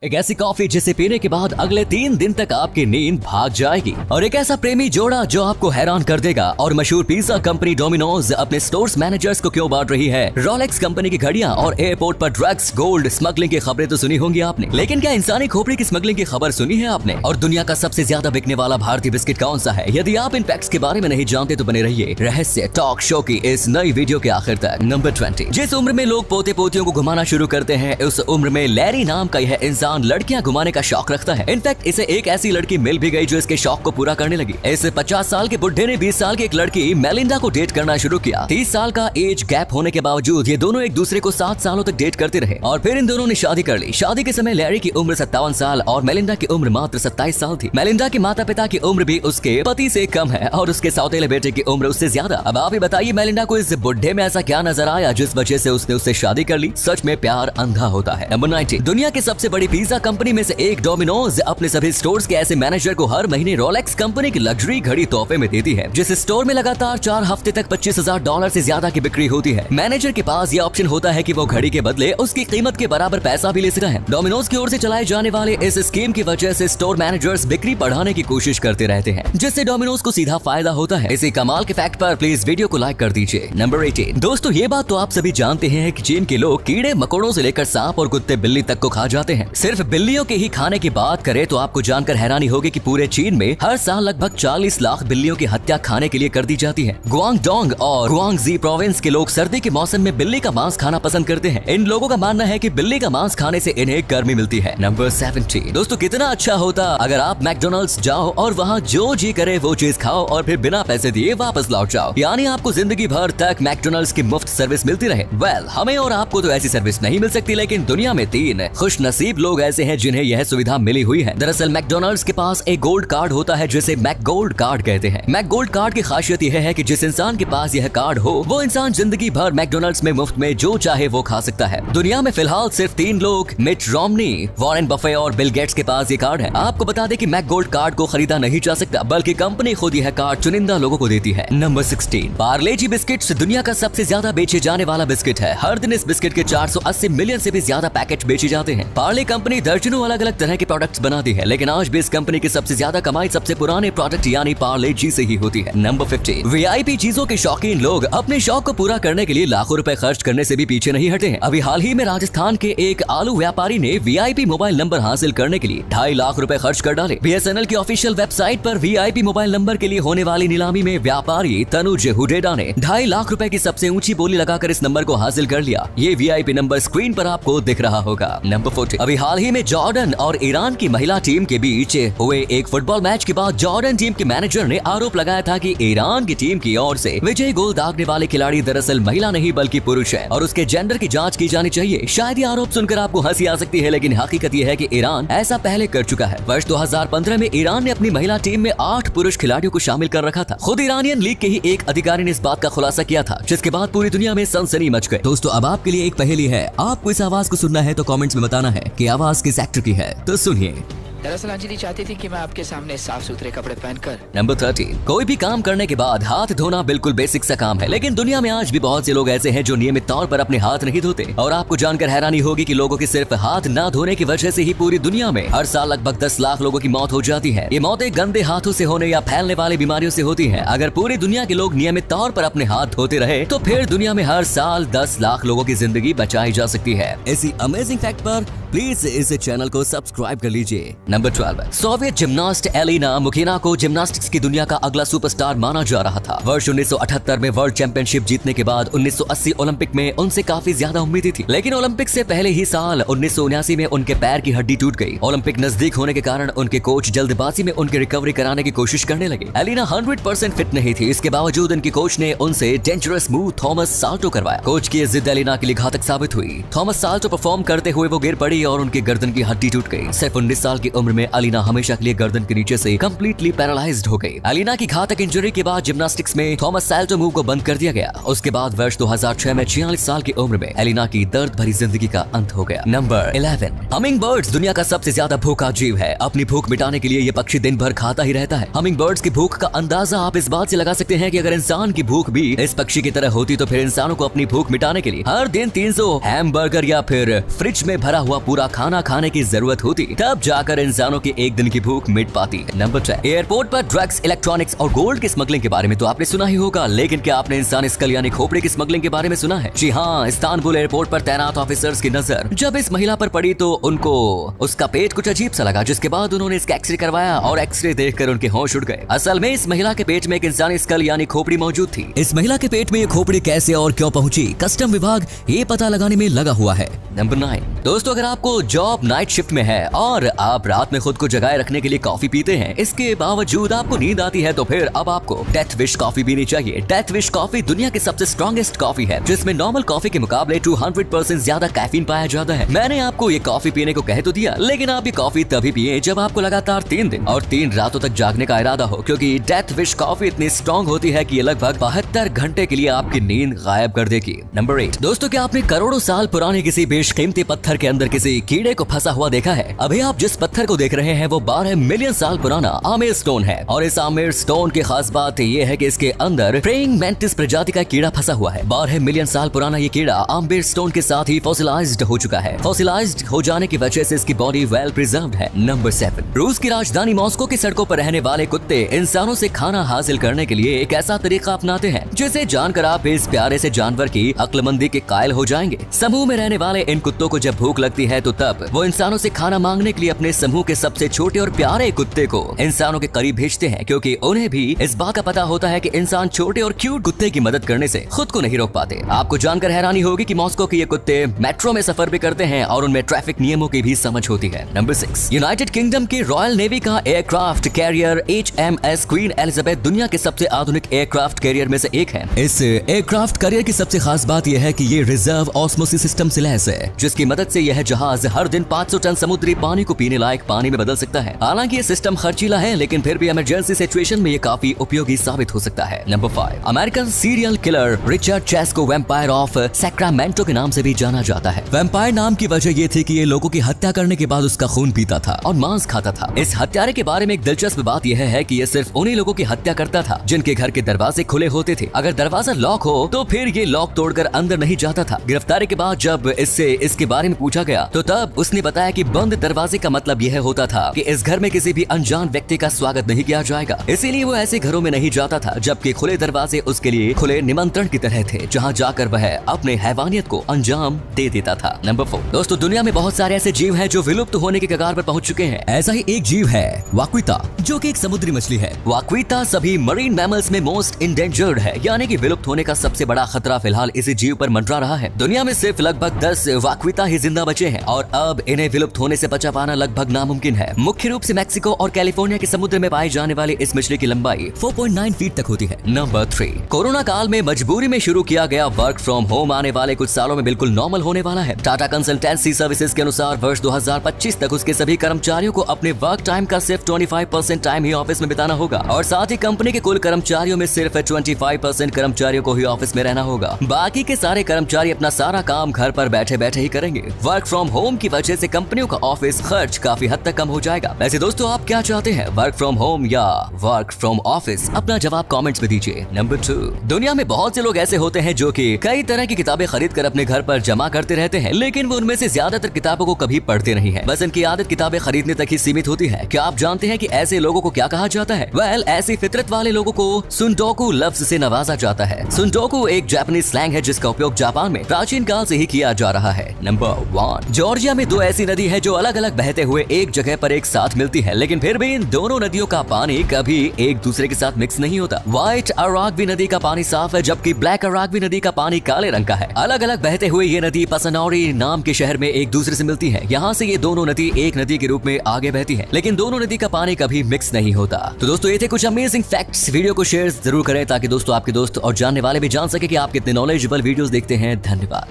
एक ऐसी कॉफी जिसे पीने के बाद अगले 3 दिन तक आपकी नींद भाग जाएगी, और एक ऐसा प्रेमी जोड़ा जो आपको हैरान कर देगा। और मशहूर पिज्जा कंपनी डोमिनोज अपने स्टोर्स मैनेजर्स को क्यों बांट रही है। रोलेक्स कंपनी की घड़ियां और एयरपोर्ट पर ड्रग्स, गोल्ड स्मगलिंग की खबरें तो सुनी होंगी आपने, लेकिन क्या इंसानी खोपड़ी की स्मगलिंग की खबर सुनी है आपने? और दुनिया का सबसे ज्यादा बिकने वाला भारतीय बिस्किट कौन सा है? यदि आप इन फैक्ट्स के बारे में नहीं जानते तो बने रहिए रहस्य टॉक शो की इस नई वीडियो के आखिर तक। नंबर 20। जिस उम्र में लोग पोते पोतियों को घुमाना शुरू करते हैं, उस उम्र में लैरी नाम का यह इंसान लड़कियां घुमाने का शौक रखता है। इनफैक्ट इसे एक ऐसी लड़की मिल भी गई जो इसके शौक को पूरा करने लगी। इस 50 साल के बुढ़े ने 20 साल की एक लड़की मेलिंडा को डेट करना शुरू किया। 30 साल का एज गैप होने के बावजूद ये दोनों एक दूसरे को 7 सालों तक डेट करते रहे और फिर इन दोनों ने शादी कर ली। शादी के समय लैरी की उम्र 57 साल और मेलिंडा की उम्र मात्र 27 साल थी। मेलिंडा के माता पिता की उम्र भी उसके पति से कम है और उसके सौतेले बेटे की उम्र उससे ज्यादा। अब आप ही बताइए मेलिंडा को इस बुढ़े में ऐसा क्या नजर आया जिस वजह से उसने उससे शादी कर ली? सच में प्यार अंधा होता है। नंबर 19। दुनिया की सबसे बड़ी पिज्जा कंपनी में से एक डोमिनोज अपने सभी स्टोर्स के ऐसे मैनेजर को हर महीने रोलेक्स कंपनी की लग्जरी घड़ी तोहफे में देती है। जिस स्टोर में लगातार 4 हफ्ते तक $25,000 से ज्यादा की बिक्री होती है, मैनेजर के पास यह ऑप्शन होता है कि वो घड़ी के बदले उसकी कीमत के बराबर पैसा भी ले सकता है। डोमिनोज की ओर से चलाए जाने वाले इस स्कीम की वजह से स्टोर मैनेजर्स बिक्री बढ़ाने की कोशिश करते रहते हैं, जिससे डोमिनोज को सीधा फायदा होता है। इसी कमाल के फैक्ट पर प्लीज वीडियो को लाइक कर दीजिए। नंबर 18। दोस्तों ये बात तो आप सभी जानते हैं कि चीन के लोग कीड़े मकोड़ों से लेकर सांप और कुत्ते बिल्ली तक को खा जाते हैं। सिर्फ बिल्लियों के ही खाने की बात करें तो आपको जानकर हैरानी होगी कि पूरे चीन में हर साल लगभग 40 लाख बिल्लियों की हत्या खाने के लिए कर दी जाती है। गुआंगडोंग और गुआंगजी प्रोविंस के लोग सर्दी के मौसम में बिल्ली का मांस खाना पसंद करते हैं। इन लोगों का मानना है कि बिल्ली का मांस खाने से इन्हें गर्मी मिलती है। नंबर 17। दोस्तों कितना अच्छा होता अगर आप मैकडोनल्ड्स जाओ और वहाँ जो जी करे वो चीज खाओ और फिर बिना पैसे दिए वापस लौट जाओ, यानी आपको जिंदगी भर तक मैकडोनल्ड्स की मुफ्त सर्विस मिलती रहे। वेल, हमें और आपको तो ऐसी सर्विस नहीं मिल सकती, लेकिन दुनिया में 3 खुशनसीब लोग ऐसे हैं जिन्हें यह सुविधा मिली हुई है। दरअसल मैकडोनल्ड्स के पास एक गोल्ड कार्ड होता है जिसे मैक गोल्ड कार्ड कहते हैं। मैक गोल्ड कार्ड की खासियत यह है कि जिस इंसान के पास यह कार्ड हो वो इंसान जिंदगी भर मैकडोनल्ड्स में मुफ्त में जो चाहे वो खा सकता है। दुनिया में फिलहाल सिर्फ 3 लोग, मिट रोमनी, वॉरेन बफे और बिल गेट्स के पास ये कार्ड है। आपको बता दें कि मैक गोल्ड कार्ड को खरीदा नहीं जा सकता, बल्कि कंपनी खुद यह कार्ड चुनिंदा लोगों को देती है। नंबर 16। पार्ले जी बिस्किट्स दुनिया का सबसे ज्यादा बेचे जाने वाला बिस्किट है। हर दिन इस बिस्किट के 480 मिलियन से भी ज्यादा पैकेट बेचे जाते हैं। पार्ले कंपनी दर्जनों अलग अलग तरह के प्रोडक्ट्स बनाती है, लेकिन आज भी इस कंपनी की सबसे ज्यादा कमाई सबसे पुराने प्रोडक्ट यानी पार्ले जी से ही होती है। नंबर 15। वीआईपी चीजों के शौकीन लोग अपने शौक को पूरा करने के लिए लाखों रुपए खर्च करने से भी पीछे नहीं हटे हैं। अभी हाल ही में राजस्थान के एक आलू व्यापारी ने वीआईपी मोबाइल नंबर हासिल करने के लिए 2.5 लाख रुपए खर्च कर डाले। बीएसएनएल की ऑफिशियल वेबसाइट पर वीआईपी मोबाइल नंबर के लिए होने वाली नीलामी में व्यापारी तनुज हुडेडा ने 2.5 लाख रुपए की सबसे ऊंची बोली लगाकर इस नंबर को हासिल कर लिया। ये वीआईपी नंबर स्क्रीन पर आपको दिख रहा होगा। नंबर 14। अभी हाल ही में जॉर्डन और ईरान की महिला टीम के बीच हुए एक फुटबॉल मैच के बाद जॉर्डन टीम के मैनेजर ने आरोप लगाया था कि ईरान की टीम की ओर से विजयी गोल दागने वाले खिलाड़ी दरअसल महिला नहीं बल्कि पुरुष है और उसके जेंडर की जांच की जानी चाहिए। शायद ये आरोप सुनकर आपको हंसी आ सकती है, लेकिन हकीकत ये है कि ईरान ऐसा पहले कर चुका है। वर्ष 2015 में ईरान ने अपनी महिला टीम में 8 पुरुष खिलाड़ियों को शामिल कर रखा था। खुद ईरानियन लीग के ही एक अधिकारी ने इस बात का खुलासा किया था, जिसके बाद पूरी दुनिया में सनसनी मच गई। दोस्तों अब आपके लिए एक पहेली है। आपको इस आवाज को सुनना है तो कमेंट्स में बताना है कि आवाज किस एक्टर की है। तो सुनिए। दरअसल अंजलि चाहती थी कि मैं आपके सामने साफ सुथरे कपड़े पहनकर। नंबर 13। कोई भी काम करने के बाद हाथ धोना बिल्कुल बेसिक सा काम है, लेकिन दुनिया में आज भी बहुत से लोग ऐसे हैं जो नियमित तौर पर अपने हाथ नहीं धोते। और आपको जानकर हैरानी होगी कि लोगों के सिर्फ हाथ ना धोने की वजह से ही पूरी दुनिया में हर साल लगभग 10 लाख लोगों की मौत हो जाती है। ये मौतें गंदे हाथों से होने या फैलने वाली बीमारियों से होती है। अगर पूरी दुनिया के लोग नियमित तौर पर अपने हाथ धोते रहे तो फिर दुनिया में हर साल 10 लाख लोगों की जिंदगी बचाई जा सकती है। इसी अमेजिंग फैक्ट पर प्लीज इस चैनल को सब्सक्राइब कर लीजिए। नंबर 12। सोवियत जिम्नास्ट एलिना मुखिना को जिम्नास्टिक्स की दुनिया का अगला सुपरस्टार माना जा रहा था। वर्ष 1978 में वर्ल्ड चैंपियनशिप जीतने के बाद 1980 ओलंपिक में उनसे काफी ज्यादा उम्मीदें थी, लेकिन ओलंपिक से पहले ही साल 1979 में उनके पैर की हड्डी टूट गई। ओलंपिक नजदीक होने के कारण उनके कोच जल्दबाजी में उनकी रिकवरी कराने की कोशिश करने लगे। एलिना 100% फिट नहीं थी, इसके बावजूद उनके कोच ने उनसे डेंजरस मूव थॉमस साल्टो करवाया। कोच की जिद एलिना के लिए घातक साबित हुई। थॉमस साल्टो परफॉर्म करते हुए वो गिर पड़ी और उनकी गर्दन की हड्डी टूट गई। सिर्फ 19 साल की उम्र में एलिना हमेशा के लिए गर्दन के नीचे से कंप्लीटली पैरालाइज्ड हो गई। एलिना की घातक इंजरी के बाद जिम्नास्टिक्स में थॉमस साल्टो मूव को बंद कर दिया गया। उसके बाद वर्ष 2006 में 46 साल की उम्र में एलिना की दर्द भरी जिंदगी का अंत हो गया। नंबर 11। हमिंग बर्ड्स दुनिया का सबसे ज्यादा भूखा जीव है। अपनी भूख मिटाने के लिए ये पक्षी दिन भर खाता ही रहता है। हमिंग बर्ड्स की भूख का अंदाजा आप इस बात से लगा सकते हैं कि अगर इंसान की भूख भी इस पक्षी की तरह होती तो फिर इंसानों को अपनी भूख मिटाने के लिए हर दिन 300 हैमबर्गर या फिर फ्रिज में भरा हुआ पूरा खाना खाने की जरूरत होती, तब जाकर इंसानों की एक दिन की भूख मिट पाती है। नंबर 10, एयरपोर्ट पर ड्रग्स, इलेक्ट्रॉनिक्स और गोल्ड की स्मगलिंग के बारे में तो आपने सुना ही होगा, लेकिन क्या आपने इंसानी स्कल यानी खोपड़ी की स्मगलिंग के बारे में सुना है? जी हाँ, इस्तांबुल एयरपोर्ट पर तैनात ऑफिसर्स की नजर जब इस महिला पर पड़ी तो उनको उसका पेट कुछ अजीब सा लगा, जिसके बाद उन्होंने इसका एक्सरे करवाया और एक्सरे देखकर उनके होश उड़ गए। असल में इस महिला के पेट में एक इंसानी स्कल यानी खोपड़ी मौजूद थी। इस महिला के पेट में ये खोपड़ी कैसे और क्यों पहुंची, कस्टम विभाग ये पता लगाने में लगा हुआ है। नंबर 9, दोस्तों अगर आपको जॉब नाइट शिफ्ट में है और आप रात में खुद को जगाए रखने के लिए कॉफी पीते हैं, इसके बावजूद आपको नींद आती है, तो फिर अब आपको डेथ विश कॉफी पीनी चाहिए। डेथ विश कॉफी दुनिया की सबसे स्ट्रॉन्गेस्ट कॉफी है, जिसमें नॉर्मल कॉफी के मुकाबले 200% ज्यादा कैफीन पाया जाता है। मैंने आपको ये कॉफी पीने को कह तो दिया, लेकिन आप ये कॉफी तभी पिए जब आपको लगातार 3 दिन और 3 रातों तक जागने का इरादा हो, क्योंकि डेथ विश कॉफी इतनी स्ट्रॉन्ग होती है कि ये लगभग 72 घंटे के लिए आपकी नींद गायब कर देगी। नंबर 8, दोस्तों क्या आपने करोड़ों साल पुराने किसी बेशकीमती पत्थर के अंदर किसी कीड़े को फंसा हुआ देखा है? अभी आप जिस पत्थर को देख रहे हैं वो 12 मिलियन साल पुराना आमिर स्टोन है, और इस आमिर स्टोन की खास बात ये है कि इसके अंदर प्रेइंग मैंटिस प्रजाति का कीड़ा फंसा हुआ है। 12 मिलियन साल पुराना ये कीड़ा आमिर स्टोन के साथ ही फॉसिलाइज्ड हो चुका है। फॉसिलाइज्ड हो जाने की वजह से इसकी बॉडी वेल प्रिजर्व्ड है। नंबर 7, रूस की राजधानी मॉस्को की सड़कों पर रहने वाले कुत्ते इंसानों से खाना हासिल करने के लिए एक ऐसा तरीका अपनाते हैं जिसे जानकर आप इस प्यारे से जानवर की अक्लमंदी के कायल हो जाएंगे। समूह में रहने वाले इन कुत्तों को जब भूख लगती है तो तब वो इंसानों से खाना मांगने के लिए अपने समूह के सबसे छोटे और प्यारे कुत्ते को इंसानों के करीब भेजते हैं, क्योंकि उन्हें भी इस बात का पता होता है कि इंसान छोटे और क्यूट कुत्ते की मदद करने से खुद को नहीं रोक पाते। आपको जानकर हैरानी होगी कि मॉस्को के ये कुत्ते मेट्रो में सफर भी करते हैं और उनमें ट्रैफिक नियमों की भी समझ होती है। नंबर 6, यूनाइटेड किंगडम की रॉयल नेवी का aircraft carrier HMS queen Elizabeth दुनिया के सबसे आधुनिक एयरक्राफ्ट कैरियर में से एक है। इस एयरक्राफ्ट कैरियर की सबसे खास बात यह है कि ये रिजर्व ऑस्मोसिस सिस्टम से लैस है, जिसकी मदद से यह जहाज हर दिन 500 टन समुद्री पानी को पीने लायक पानी में बदल सकता है। हालांकि ये सिस्टम खर्चीला है, लेकिन फिर भी इमरजेंसी सिचुएशन में ये काफी उपयोगी साबित हो सकता है। Number 5, American serial killer Richard Chase को वैम्पायर ऑफ सैक्रामेंटो के नाम से भी जाना जाता है। वैम्पायर नाम की वजह ये थी कि ये लोगों की हत्या करने के बाद उसका खून पीता था और मांस खाता था। इस हत्यारे के बारे में एक दिलचस्प बात यह है कि ये सिर्फ उन्हीं लोगों की हत्या करता था जिनके घर के दरवाजे खुले होते थे। अगर दरवाजा लॉक हो तो फिर ये लॉक तोड़कर अंदर नहीं जाता था। गिरफ्तारी के बाद जब इससे इसके बारे में पूछा गया तो तब उसने बताया कि बंद दरवाजे का मतलब यह होता था कि इस घर में किसी भी अनजान व्यक्ति का स्वागत नहीं किया जाएगा, इसीलिए वो ऐसे घरों में नहीं जाता था, जबकि खुले दरवाजे उसके लिए खुले निमंत्रण की तरह थे, जहां जाकर वह अपने हैवानियत को अंजाम दे देता था। नंबर 4, दोस्तों दुनिया में बहुत सारे ऐसे जीव हैं जो विलुप्त होने के कगार पर पहुंच चुके हैं। ऐसा ही एक जीव है वाक्विता, जो कि एक समुद्री मछली है। वाक्विता सभी मरीन मैमल्स में मोस्ट इंडेंजर्ड है, यानी कि विलुप्त होने का सबसे बड़ा खतरा फिलहाल इसी जीव पर मंडरा रहा है। दुनिया में सिर्फ लगभग 10 वाक्विता ही जिंदा बचे हैं और अब इन्हें विलुप्त होने से बचा पाना लगभग नामुमकिन है। मुख्य रूप से मैक्सिको और कैलिफोर्निया के समुद्र में पाई जाने वाली इस मछली की लंबाई 4.9 फीट तक होती है। नंबर 3, कोरोना काल में मजबूरी में शुरू किया गया वर्क फ्रॉम होम आने वाले कुछ सालों में बिल्कुल नॉर्मल होने वाला है। टाटा कंसल्टेंसी सर्विसेज के अनुसार वर्ष 2025 तक उसके सभी कर्मचारियों को अपने वर्क टाइम का सिर्फ 25% टाइम ही ऑफिस में बिताना होगा और साथ ही कंपनी के कुल कर्मचारियों में सिर्फ 25% कर्मचारियों को ही ऑफिस में रहना होगा। बाकी के सारे कर्मचारी अपना सारा काम घर पर बैठे बैठे ही करेंगे। वर्क फ्रॉम होम की वजह से कंपनियों का ऑफिस खर्च काफी हद तक कम हो जाएगा। वैसे दोस्तों आप क्या चाहते हैं, वर्क फ्रॉम होम या वर्क फ्रॉम ऑफिस? अपना जवाब कमेंट्स में दीजिए। नंबर 2, दुनिया में बहुत से लोग ऐसे होते हैं जो कि कई तरह की किताबें खरीद कर अपने घर पर जमा करते रहते हैं, लेकिन वो उनमें से ज्यादातर किताबों को कभी पढ़ते नहीं है। बस इनकी आदत किताबें खरीदने तक ही सीमित होती है। क्या आप जानते हैं कि ऐसे लोगों को क्या कहा जाता है? वेल, ऐसी फितरत वाले लोगों को सुंडोकू लफ्ज से नवाजा जाता है। सुंडोकू एक जापानीज स्लैंग है जिसका उपयोग जापान में प्राचीन काल से ही किया जा रहा है। नंबर 1, जॉर्जिया में 2 ऐसी नदी है जो अलग अलग बहते हुए एक जगह पर एक साथ मिलती है, लेकिन फिर भी इन दोनों नदियों का पानी कभी एक दूसरे के साथ मिक्स नहीं होता। व्हाइट अराग्वी नदी का पानी साफ है, जबकि ब्लैक अराग्वी नदी का पानी काले रंग का है। अलग अलग बहते हुए ये नदी पसनौरी नाम के शहर में एक दूसरे से मिलती है। यहाँ से ये दोनों नदी एक नदी के रूप में आगे बहती है, लेकिन दोनों नदी का पानी कभी मिक्स नहीं होता। तो दोस्तों ये थे कुछ अमेजिंग फैक्ट्स। वीडियो को शेयर जरूर करें ताकि दोस्तों आपके दोस्त और जानने वाले भी जान सके कि आप कितने नॉलेजेबल वीडियोस देखते हैं। धन्यवाद।